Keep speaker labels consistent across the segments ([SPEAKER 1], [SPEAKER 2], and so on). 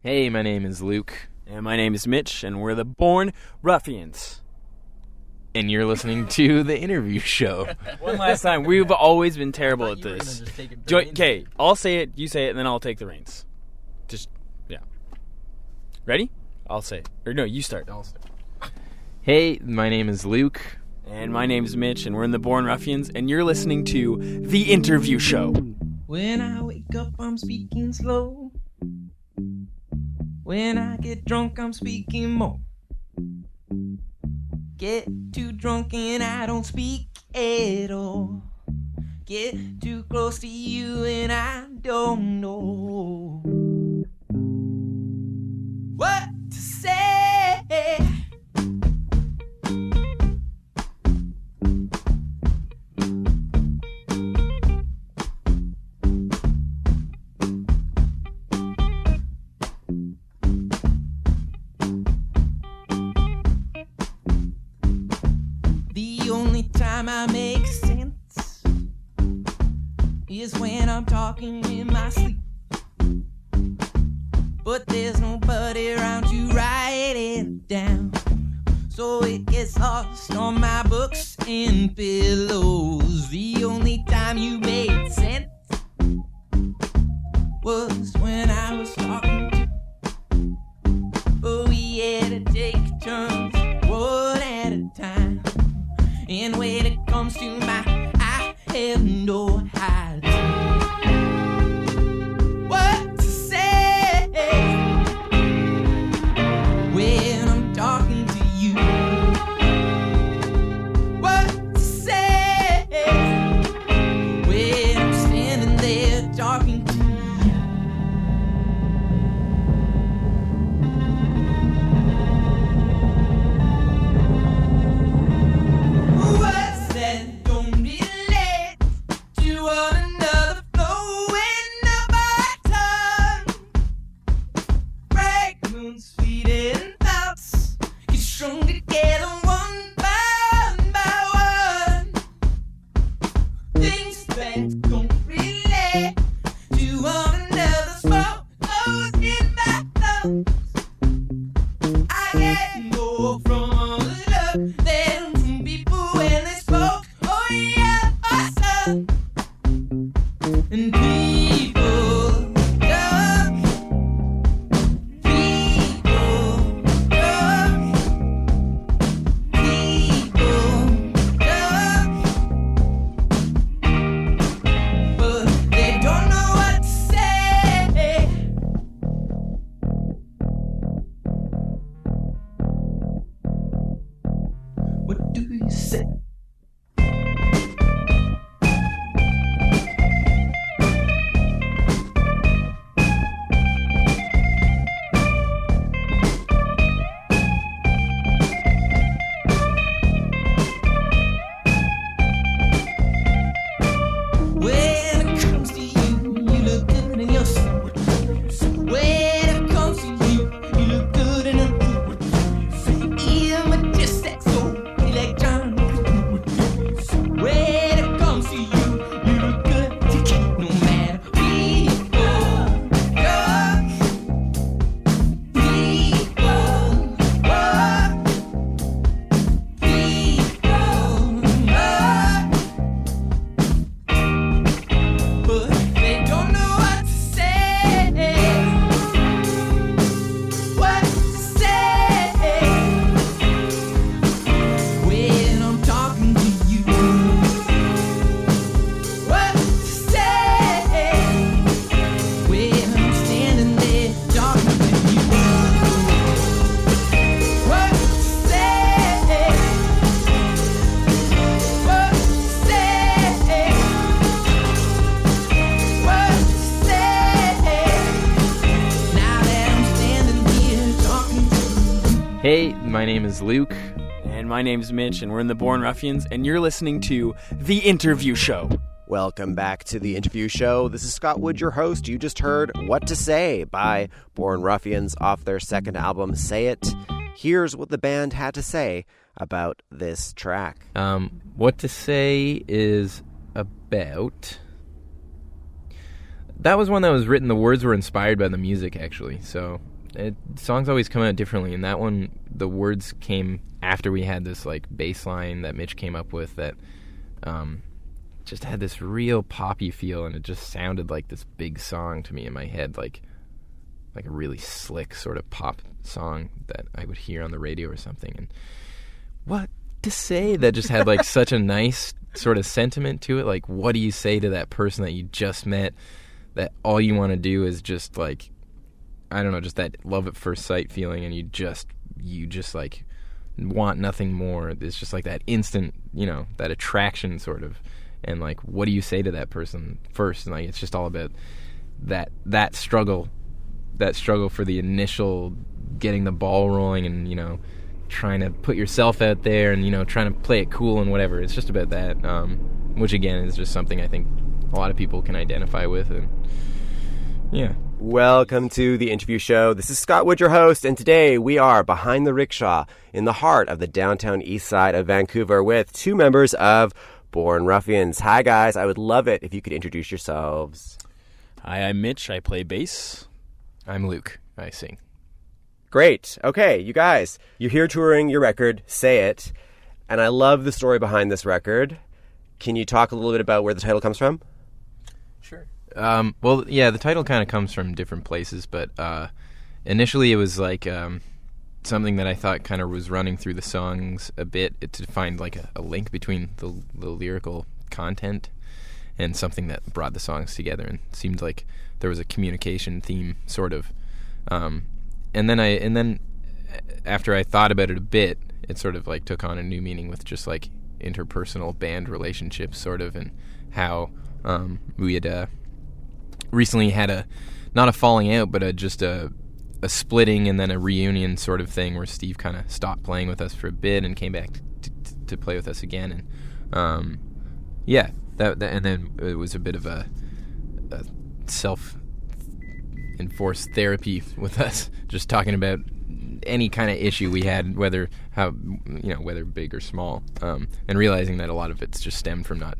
[SPEAKER 1] Hey, my name is Luke.
[SPEAKER 2] And my name is Mitch, and we're the Born Ruffians.
[SPEAKER 1] And you're listening to The Interview Show.
[SPEAKER 2] One last time. We've always been terrible at this. Okay, I'll say it, you say it, and then I'll take the reins. Yeah. Ready? I'll say it. Or no, you start. I'll say it.
[SPEAKER 1] Hey, my name is Luke.
[SPEAKER 2] And my name's Mitch, and we're in the Born Ruffians, and you're listening to The Interview Show.
[SPEAKER 3] When I wake up, I'm speaking slow. When I get drunk, I'm speaking more. Get too drunk and I don't speak at all. Get too close to you and I don't know what to say. The only time I make sense is when I'm talking in my sleep. But there's nobody around to write it down, so it gets lost on my books and pillows. The only time you made sense was when I was talking to, but we had to take turns, one at a time. And when it comes to I have no idea what to say when I'm talking to you. What to say when I'm standing there talking to you. Words that don't relate to one another flowing up our tongue. Fragments, fleeting thoughts get strung together one by one. Things that don't relate to one another swallows in my lungs. I get more from love than from people when they spoke. Oh yeah, awesome. And people talk. People talk. People talk. But they don't know what to say. What do you say? When it comes to you, you look good in your suit. When it comes to you, you look good in a suit. Even with just that so electronic. When it comes to you, you look good to keep no matter. People talk. People walk. People walk. But they don't know what to say. What to say when I'm talking to you. What to say when I'm standing there talking to you. What to say. What to say. What to say now that I'm standing here talking to you.
[SPEAKER 1] Hey, my name is Luke.
[SPEAKER 2] And my name's Mitch, and we're in the Born Ruffians, and you're listening to The Interview Show.
[SPEAKER 4] Welcome back to The Interview Show. This is Scott Wood, your host. You just heard What to Say by Born Ruffians off their second album, Say It. Here's what the band had to say about this track.
[SPEAKER 1] What to Say is about that was one that was written. The words were inspired by the music, actually. So songs always come out differently. And that one, the words came after we had this like bass line that Mitch came up with that just had this real poppy feel, and it just sounded like this big song to me in my head, like a really slick sort of pop song that I would hear on the radio or something. And what to say that just had like such a nice sort of sentiment to it. Like, what do you say to that person that you just met, that all you want to do is just like, I don't know, just that love at first sight feeling, and you just like want nothing more. It's just like that instant, that attraction sort of. And like, what do you say to that person first? And like, it's just all about that struggle for the initial getting the ball rolling, and trying to put yourself out there, and trying to play it cool and whatever. It's just about that, which again is just something I think a lot of people can identify with. And yeah.
[SPEAKER 4] Welcome to the interview show. This is Scott Wood, your host, and today we are behind the rickshaw in the heart of the downtown east side of Vancouver with two members of Born Ruffians. Hi guys, I would love it if you could introduce yourselves.
[SPEAKER 2] Hi, I'm Mitch. I play bass.
[SPEAKER 1] I'm Luke. I sing.
[SPEAKER 4] Great. Okay, you guys, you're here touring your record, Say It, and I love the story behind this record. Can you talk a little bit about where the title comes from?
[SPEAKER 1] Sure. Well, yeah, the title kind of comes from different places, but initially it was like something that I thought kind of was running through the songs a bit, to find like a link between the lyrical content and something that brought the songs together, and seemed like there was a communication theme, sort of. And then after I thought about it a bit, it sort of like took on a new meaning with just like interpersonal band relationships, sort of, and how we had recently had not a falling out, but just a splitting and then a reunion sort of thing, where Steve kind of stopped playing with us for a bit and came back to play with us again. And and then it was a bit of a self-enforced therapy with us, just talking about any kind of issue we had, whether big or small, and realizing that a lot of it's just stemmed from not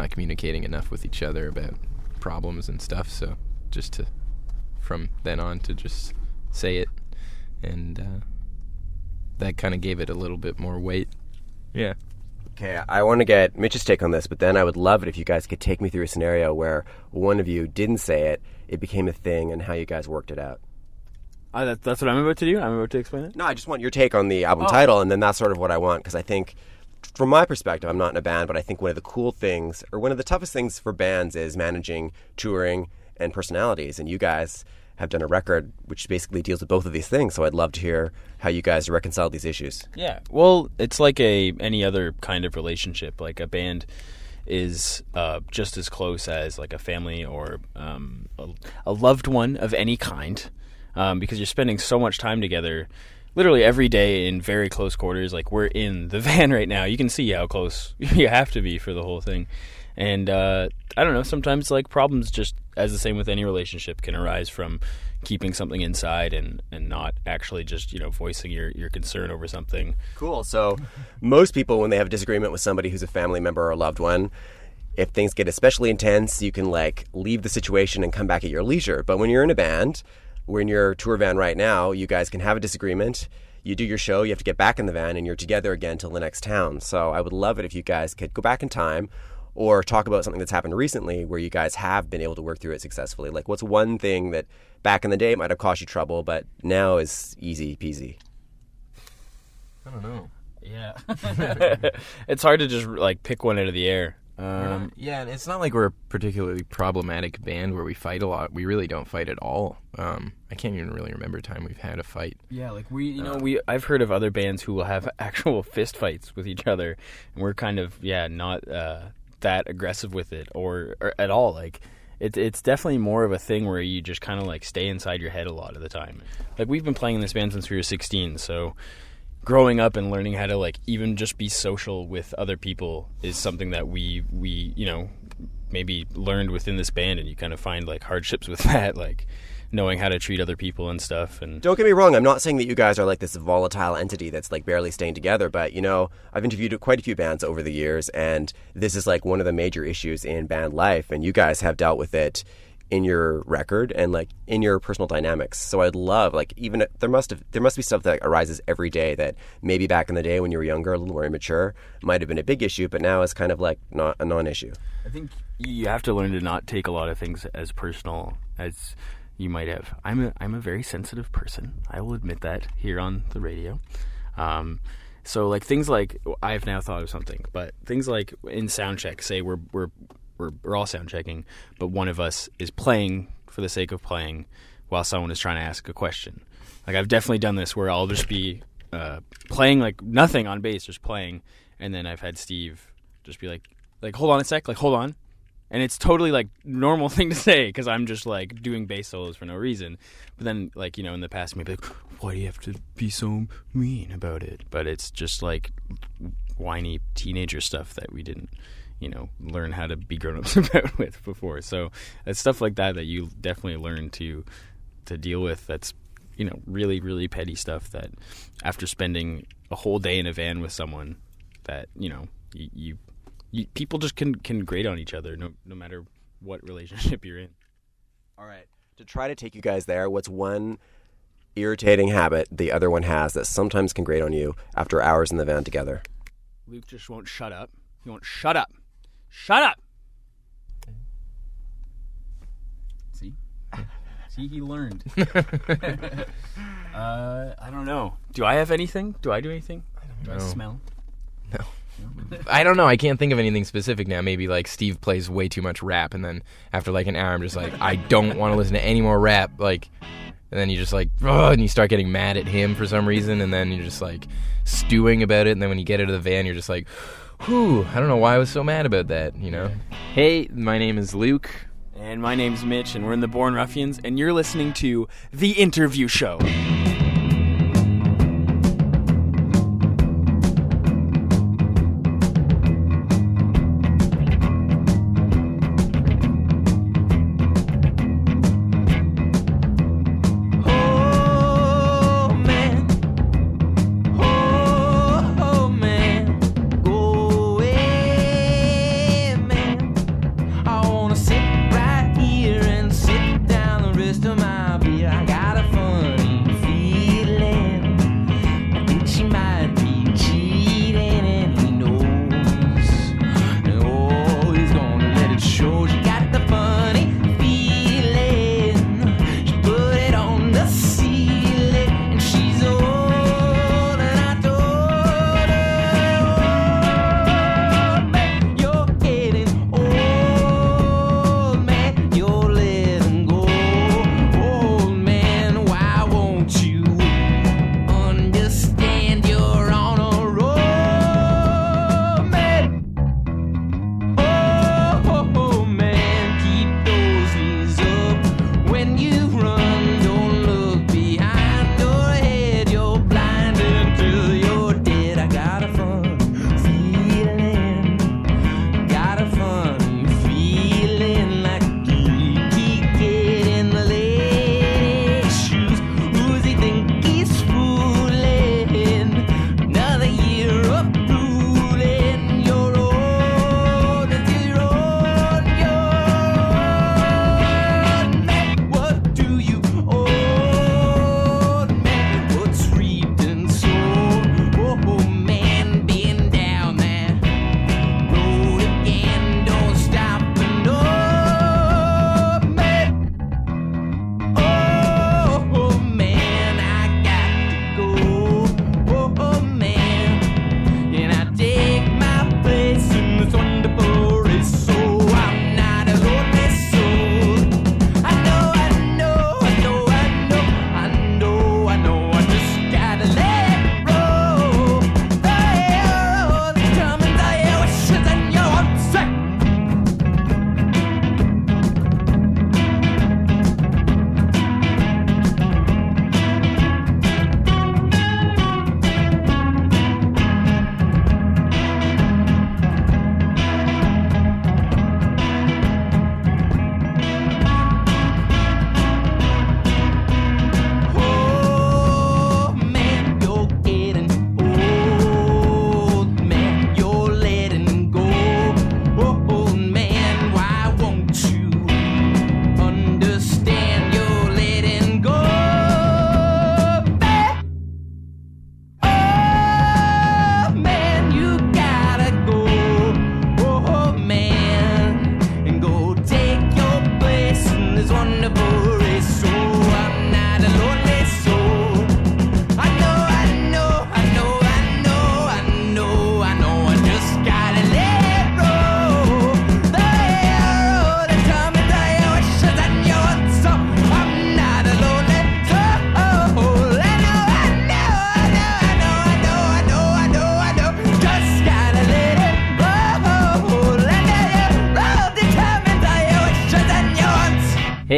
[SPEAKER 1] communicating enough with each other about problems and stuff. So just from then on to just say it, and that kind of gave it a little bit more weight. Yeah.
[SPEAKER 4] Okay, I want to get Mitch's take on this, but then I would love it if you guys could take me through a scenario where one of you didn't say it, it became a thing, and how you guys worked it out.
[SPEAKER 2] That's what I'm about to do? I'm about to explain it?
[SPEAKER 4] No, I just want your take on the album title, and then that's sort of what I want, because I think, from my perspective, I'm not in a band, but I think one of the cool things, or one of the toughest things for bands, is managing touring and personalities, and you guys have done a record which basically deals with both of these things, so I'd love to hear how you guys reconcile these issues.
[SPEAKER 2] Yeah, well, it's like any other kind of relationship. Like, a band is just as close as like a family or a loved one of any kind, because you're spending so much time together, literally every day, in very close quarters. Like, we're in the van right now. You can see how close you have to be for the whole thing. And I don't know, sometimes like problems, just as the same with any relationship, can arise from keeping something inside and not actually just, voicing your concern over something.
[SPEAKER 4] Cool. So most people, when they have a disagreement with somebody who's a family member or a loved one, if things get especially intense, you can like leave the situation and come back at your leisure. But when you're in a band, we're in your tour van right now, you guys can have a disagreement, you do your show, you have to get back in the van, and you're together again till the next town. So I would love it if you guys could go back in time, or talk about something that's happened recently where you guys have been able to work through it successfully. Like, what's one thing that back in the day might have caused you trouble, but now is easy peasy?
[SPEAKER 1] I don't know.
[SPEAKER 2] Yeah. It's hard to just like pick one out of the air.
[SPEAKER 1] Yeah, and it's not like we're a particularly problematic band where we fight a lot. We really don't fight at all. I can't even really remember a time we've had a fight.
[SPEAKER 2] Yeah, like I've heard of other bands who will have actual fist fights with each other, and we're kind of not that aggressive with it or at all. Like, it's definitely more of a thing where you just kind of like stay inside your head a lot of the time. Like, we've been playing in this band since we were 16, so growing up and learning how to like even just be social with other people is something that we maybe learned within this band, and you kind of find like hardships with that, like knowing how to treat other people and stuff. And
[SPEAKER 4] don't get me wrong, I'm not saying that you guys are like this volatile entity that's like barely staying together, but I've interviewed quite a few bands over the years, and this is like one of the major issues in band life, and you guys have dealt with it in your record and like in your personal dynamics. So I'd love, like, even there must be stuff that arises every day that maybe back in the day when you were younger, a little more immature, might have been a big issue, but now it's kind of like not a non-issue.
[SPEAKER 2] I think you have to learn to not take a lot of things as personal as you might have. I'm a very sensitive person. I will admit that here on the radio. So like things like, I've now thought of something, but things like in sound check, say we're all sound checking, but one of us is playing for the sake of playing while someone is trying to ask a question. Like I've definitely done this where I'll just be playing like nothing on bass, just playing, and then I've had Steve just be like hold on a sec, like hold on. And it's totally like normal thing to say because I'm just like doing bass solos for no reason. But then like, you know, in the past maybe like, why do you have to be so mean about it? But it's just like whiny teenager stuff that we didn't, you know, learn how to be grown-ups about with before. So it's stuff like that you definitely learn to deal with. That's, you know, really, really petty stuff that after spending a whole day in a van with someone that, you know, you people just can grate on each other no matter what relationship you're in.
[SPEAKER 4] All right. To try to take you guys there, what's one irritating habit the other one has that sometimes can grate on you after hours in the van together?
[SPEAKER 2] Luke just won't shut up. He won't shut up. Shut up! See, he learned. I don't know. Do I have anything? Do I do anything? Do I smell?
[SPEAKER 1] No. I don't know. I can't think of anything specific now. Maybe like Steve plays way too much rap, and then after like an hour, I'm just like, I don't want to listen to any more rap. Like, and then you just like, ugh, and you start getting mad at him for some reason, and then you're just like stewing about it. And then when you get out of the van, you're just like, whew, I don't know why I was so mad about that. You know? Hey, my name is Luke.
[SPEAKER 2] And my name's Mitch, and we're in the Born Ruffians, and you're listening to The Interview Show.
[SPEAKER 3] Right here and sit down the rest of my beer. I got a funny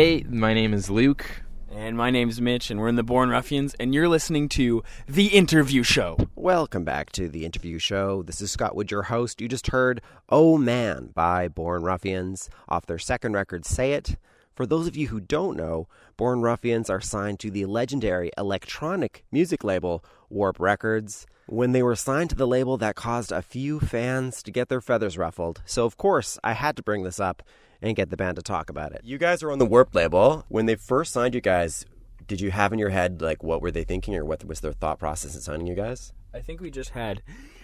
[SPEAKER 1] Hey, my name is Luke.
[SPEAKER 2] And my name's Mitch, and we're in the Born Ruffians, and you're listening to The Interview Show.
[SPEAKER 4] Welcome back to The Interview Show. This is Scott Wood, your host. You just heard Oh Man by Born Ruffians off their second record, Say It. For those of you who don't know, Born Ruffians are signed to the legendary electronic music label Warp Records. When they were signed to the label, that caused a few fans to get their feathers ruffled. So, of course, I had to bring this up and get the band to talk about it. You guys are on the Warp label. When they first signed you guys, did you have in your head, like, what were they thinking, or what was their thought process in signing you guys?
[SPEAKER 2] I think we just had,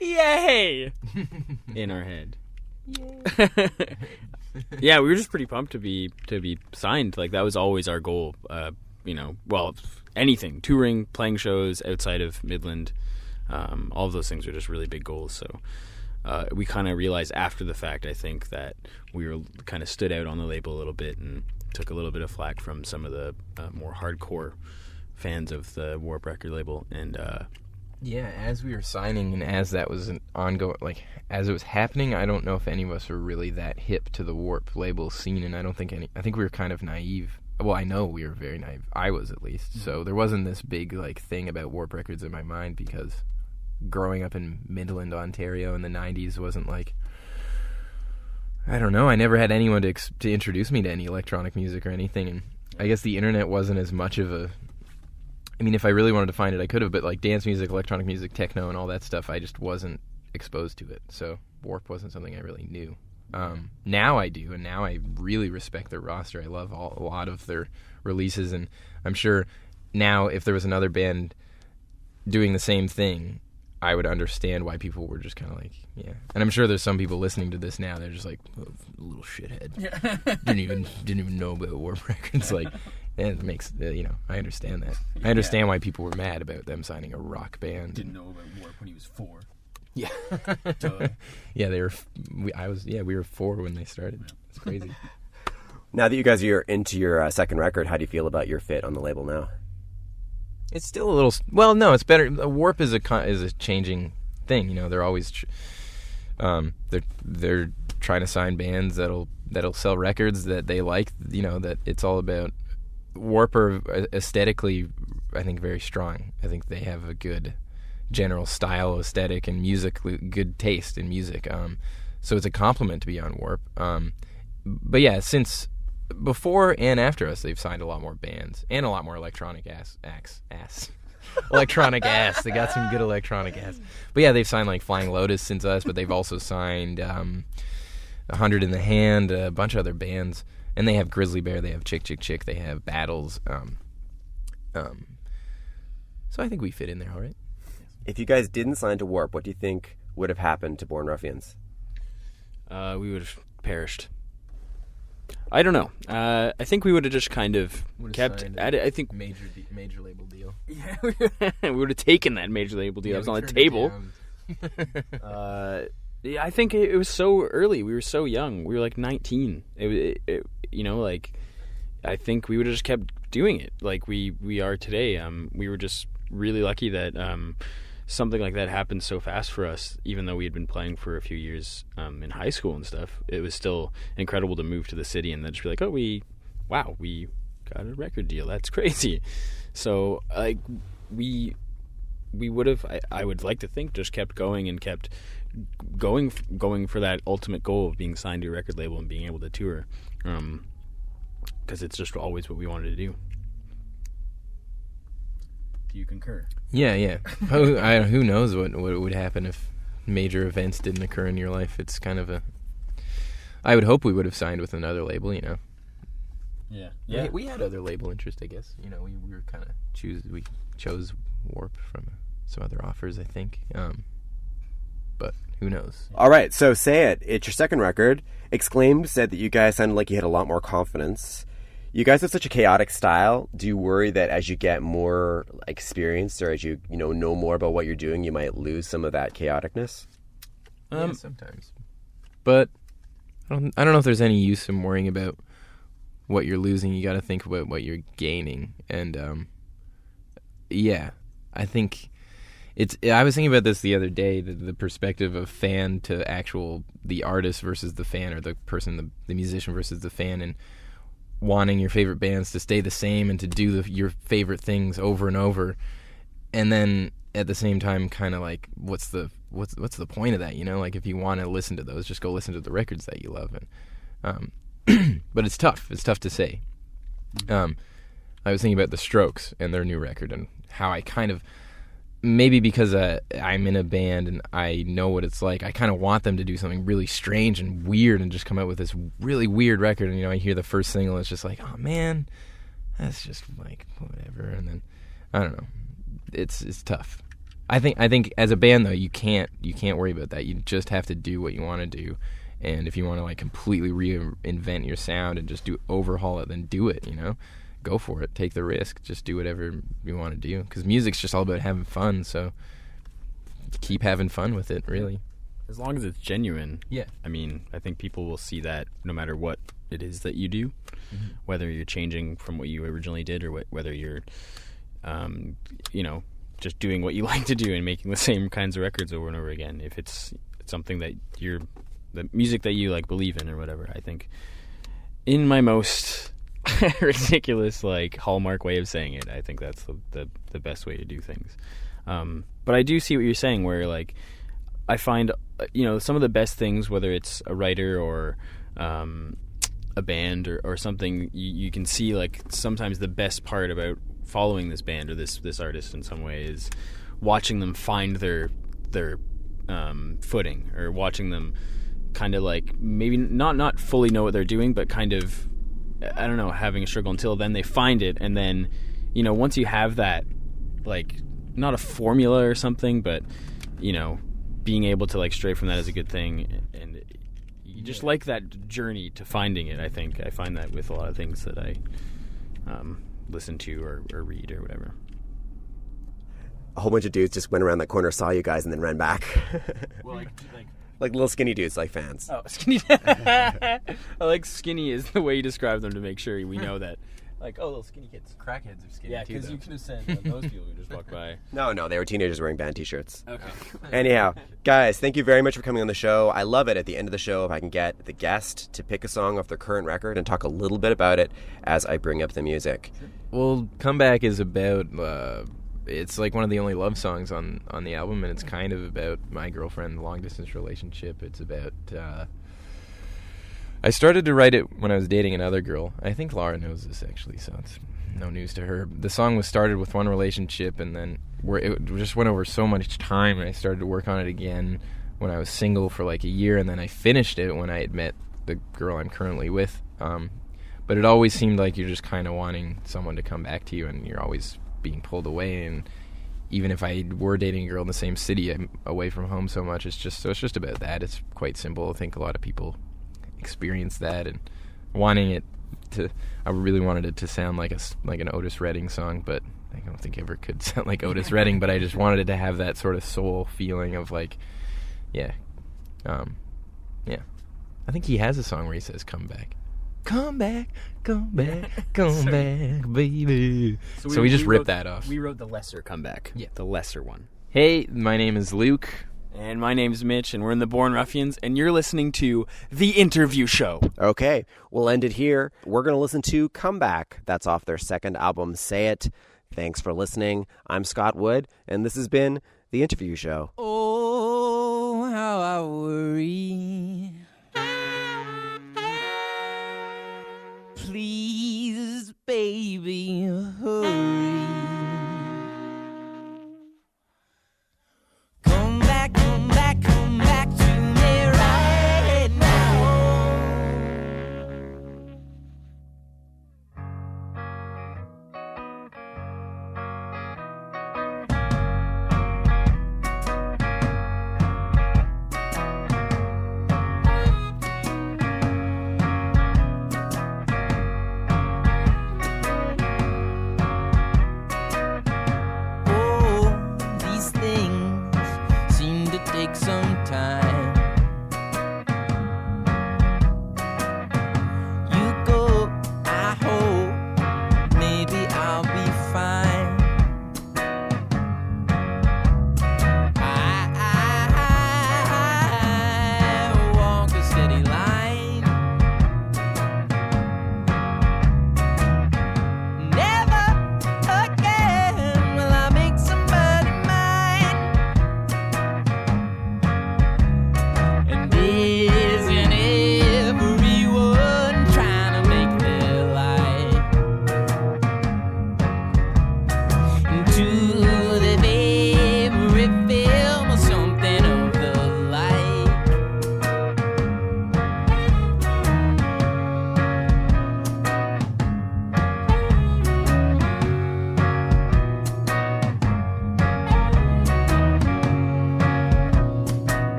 [SPEAKER 2] yay, in our head. Yay. Yeah, we were just pretty pumped to be signed. Like, that was always our goal. Anything, touring, playing shows outside of Midland, all of those things are just really big goals. So we kind of realized after the fact, I think, that we were kind of stood out on the label a little bit and took a little bit of flack from some of the more hardcore fans of the Warp record label. And
[SPEAKER 1] yeah, as we were signing and as that was an ongoing, like, as it was happening, I don't know if any of us were really that hip to the Warp label scene, and I think we were kind of naive. Well, I know we were very naive. I was, at least. So there wasn't this big, like, thing about Warp Records in my mind, because growing up in Midland, Ontario in the 90s wasn't like, I don't know, I never had anyone to introduce me to any electronic music or anything, and I guess the internet wasn't as much of a, I mean, if I really wanted to find it, I could have, but like dance music, electronic music, techno, and all that stuff, I just wasn't exposed to it, so Warp wasn't something I really knew. Now I do, and now I really respect their roster. I love a lot of their releases, and I'm sure now if there was another band doing the same thing, I would understand why people were just kind of like, yeah. And I'm sure there's some people listening to this now, they're just like, oh, little shithead. Yeah. didn't even know about Warp Records. Like, it makes, I understand that. I understand why people were mad about them signing a rock band.
[SPEAKER 2] Didn't know about Warp when he was 4.
[SPEAKER 1] Yeah. Yeah, we were 4 when they started. It's crazy.
[SPEAKER 4] Now that you guys are into your second record, how do you feel about your fit on the label now?
[SPEAKER 1] It's still a little. Well, no, it's better. Warp is a changing thing. They're always they're trying to sign bands that'll sell records that they like. That it's all about. Warp are aesthetically, I think, very strong. I think they have a good general style, aesthetic, and music, good taste in music. So it's a compliment to be on Warp. But yeah, since before and after us, they've signed a lot more bands and a lot more electronic ass. Electronic ass. They got some good electronic ass. But yeah, they've signed like Flying Lotus since us, but they've also signed 100 in the Hand, a bunch of other bands. And they have Grizzly Bear, they have Chick Chick Chick, they have Battles. So I think we fit in there all right.
[SPEAKER 4] If you guys didn't sign to Warp, what do you think would have happened to Born Ruffians?
[SPEAKER 2] We would have perished. I don't know. I think we would have just kind of kept at it. I think
[SPEAKER 1] major label deal.
[SPEAKER 2] Yeah, we would have taken that major labal deal. It was on the table. Yeah, I think it was so early. We were so young. We were like 19. I think we would have just kept doing it like we are today. We were just really lucky that something like that happened so fast for us. Even though we had been playing for a few years in high school and stuff, it was still incredible to move to the city and then just be like, we got a record deal. That's crazy. So like we would have, I would like to think, just kept going and kept going for that ultimate goal of being signed to a record label and being able to tour, because it's just always what we wanted to do. Do you concur?
[SPEAKER 1] Yeah. Who knows what would happen if major events didn't occur in your life? It's kind of I would hope we would have signed with another label, Yeah. We had other label interest, I guess. We were kind of we chose Warp from some other offers, I think. But who knows?
[SPEAKER 4] All right, so Say It. It's your second record. Exclaimed said that you guys sounded like you had a lot more confidence. You guys have such a chaotic style. Do you worry that as you get more experienced or as you know more about what you're doing, you might lose some of that chaoticness?
[SPEAKER 1] Yeah, sometimes. But I don't know if there's any use in worrying about what you're losing. You got to think about what you're gaining. And yeah, I think I was thinking about this the other day, the perspective of fan to the artist versus the fan, or the person, the musician versus the fan. And wanting your favorite bands to stay the same and to do your favorite things over and over, and then at the same time kind of like what's the point of that, you know? Like if you want to listen to those, just go listen to the records that you love. And but it's tough to say. I was thinking about the Strokes and their new record and how I kind of, maybe because I'm in a band and I know what it's like, I kind of want them to do something really strange and weird and just come out with this really weird record. And, you know, I hear the first single, it's just like, oh man, that's just like whatever. And then, I don't know, it's tough. I think as a band though, you can't worry about that. You just have to do what you want to do. And if you want to like completely reinvent your sound and just overhaul it, then do it, you know? Go for it. Take the risk. Just do whatever you want to do. Because music's just all about having fun, so keep having fun with it, really.
[SPEAKER 2] As long as it's genuine.
[SPEAKER 1] Yeah.
[SPEAKER 2] I mean, I think people will see that no matter what it is that you do, whether you're changing from what you originally did or whether you're, you know, just doing what you like to do and making the same kinds of records over and over again. If it's something that the music that you like believe in or whatever, I think in my most ridiculous like hallmark way of saying it, I think that's the best way to do things. But I do see what you're saying, where like I find, you know, some of the best things, whether it's a writer or a band or something, you can see like sometimes the best part about following this band or this artist in some way is watching them find their footing, or watching them kind of like maybe not fully know what they're doing, but kind of, I don't know, having a struggle until then they find it. And then, you know, once you have that, like, not a formula or something, but, you know, being able to like stray from that is a good thing. And you just like that journey to finding it. I think I find that with a lot of things that I listen to or read or whatever.
[SPEAKER 4] A whole bunch of dudes just went around that corner, saw you guys, and then ran back.
[SPEAKER 2] Well,
[SPEAKER 4] like little skinny dudes, like fans.
[SPEAKER 2] Oh, skinny. I like skinny is the way you describe them to make sure we know that. Like, oh, little skinny kids.
[SPEAKER 1] Crackheads are skinny
[SPEAKER 2] Yeah,
[SPEAKER 1] too,
[SPEAKER 2] because
[SPEAKER 1] though.
[SPEAKER 2] you could have said those people who just walked by.
[SPEAKER 4] No, they were teenagers wearing band t-shirts.
[SPEAKER 2] Okay.
[SPEAKER 4] Anyhow, guys, thank you very much for coming on the show. I love it at the end of the show if I can get the guest to pick a song off their current record and talk a little bit about it as I bring up the music.
[SPEAKER 1] Well, Comeback is about, it's like one of the only love songs on the album, and it's kind of about my girlfriend, long-distance relationship. It's about, I started to write it when I was dating another girl. I think Laura knows this, actually, so it's no news to her. The song was started with one relationship, and then it just went over so much time, and I started to work on it again when I was single for like a year, and then I finished it when I had met the girl I'm currently with. But it always seemed like you're just kind of wanting someone to come back to you, and you're always being pulled away. And even if I were dating a girl in the same city, I'm away from home so much. It's just about that. It's quite simple. I think a lot of people experience that, and wanting it to, I really wanted it to sound like an Otis Redding song, but I don't think it ever could sound like Otis Redding. But I just wanted it to have that sort of soul feeling of like, yeah. I think he has a song where he says, "Come back, come back, come back, come back, baby." So we just ripped that off.
[SPEAKER 2] We wrote the lesser Comeback.
[SPEAKER 1] Yeah.
[SPEAKER 2] The lesser one.
[SPEAKER 1] Hey, my name is Luke.
[SPEAKER 2] And my name's Mitch, and we're in the Born Ruffians, and you're listening to The Interview Show.
[SPEAKER 4] Okay, we'll end it here. We're going to listen to Comeback. That's off their second album, Say It. Thanks for listening. I'm Scott Wood, and this has been The Interview Show.
[SPEAKER 3] Oh, how I worry. Please, baby, hurry. Come back, come back, come back to me right now.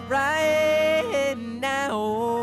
[SPEAKER 3] right now.